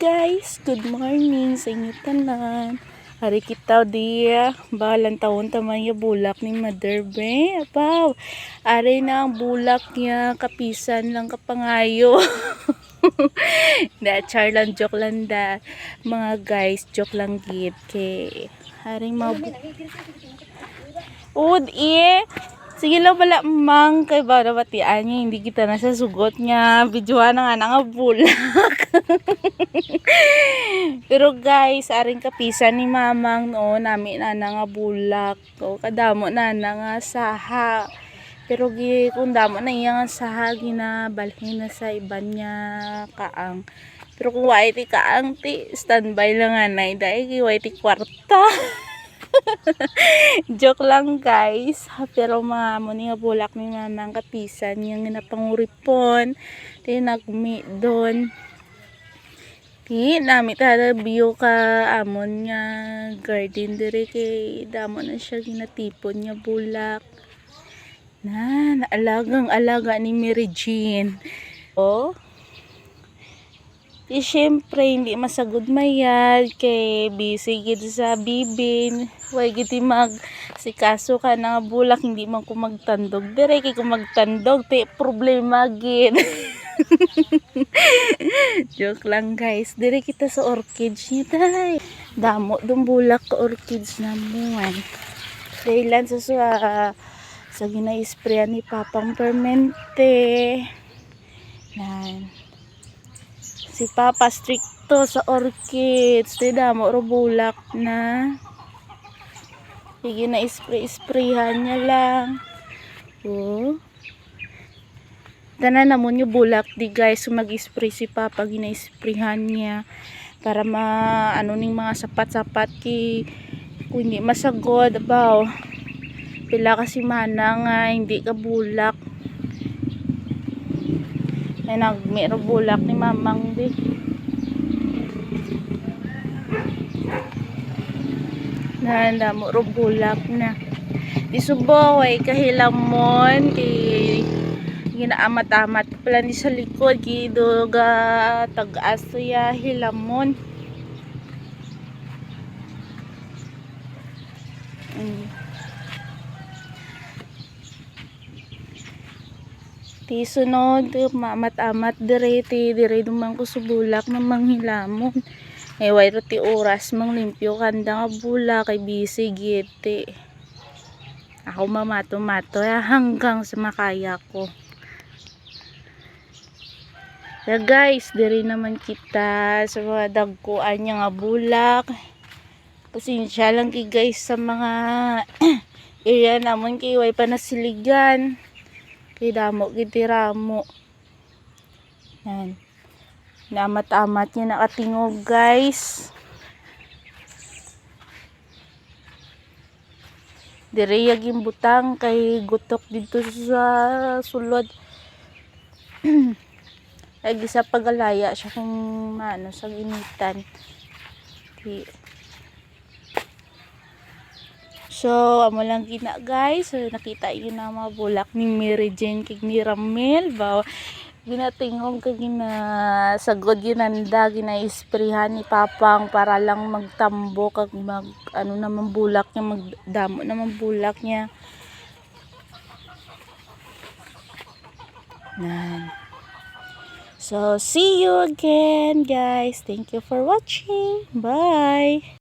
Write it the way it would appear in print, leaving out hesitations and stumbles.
guys, good morning sa inyo tanan. Hari kita dia, bahalang taon tamaya bulak ni Mother Be. Apaw, ari na ang bulak niya, kapisan lang kapangayo. Da, char lang, joke lang da. Mga guys, joke lang gid. Kay, haring Ud, sige lang pala, mang, kay barabatian niya, hindi kita na sa sugot niya. Videoan na nga bulak. Pero guys, aring kapisan ni mamang no, nami na nga bulak. O, kadamo na nga saha. Pero kung damo na iya nga saha, ginabalhin na sa iba niya kaang. Pero kung wait kaang, standby lang nga na, dahil wait kwarta. Joke lang guys. Pero mga muni nga bulak ni mamang kapisan yung napanguripon. Di nagmi doon. Di nami tada view ka amon nga garden dire kay damo na siya ginatipon niya bulak. Na naalagang alaga ni Mary Jean. Oh. Di syempre hindi masagod mayad kay busy gid sa bibin. Way gid mag sikaso ka na bulak hindi man ko magtandog dire kay kung magtandog ti problema gid. Joke lang guys. Dire kita sa orchids niya tay. Damo dong bulak ka orchids na muan. Dahil sa gina-sprayan ni Papang Permente. Yan. Si Papa stricto sa orchids. Di damo ro bulak na. Sige na sprayhan niya lang. Oh. Tanan namon yung bulak di guys. So mag-spray si Papa. Gina-sprayhan niya. Para ano ning mga sapat-sapat kung hindi masagod. Abaw. Pila kasi mana nga hindi ka bulak. Ay nagmero bulak ni mamang di. Nanda mo ro bulak na. Di subo ay kahilamon kay ginaamat-amat pala ni sa likod gido ga tag-aso ya hilamon. Ti sunod maamat-amat dire dumang ko sa bulak na manghilamon. Ay way ro ti oras mang limpyo kanda nga bulak kay busy gid ti. Ako mamato-mato hanggang sa makaya ko. Ya guys, dire naman kita sa mga dagkuan niya nga bulak. Pasensya lang ki guys sa mga area namon kay way pa nasiligan. Kay damo gid ramo. Yan. Namat-amat niya nakatingog guys. Dire yaging butang kay gutok dito sa sulod. Ay gisa pagalaya siya kung ano sa initan. So, amo lang gina guys. So, nakita yun na mga bulak ni Mary Jane kay ni Ramel. Bawa, ginatingog kay ginasagod ginanda, gina-sprayhan ni Papang para lang magtambo kag mag ano naman bulak niya, magdamo naman bulak niya. Nan. So, see you again guys. Thank you for watching. Bye!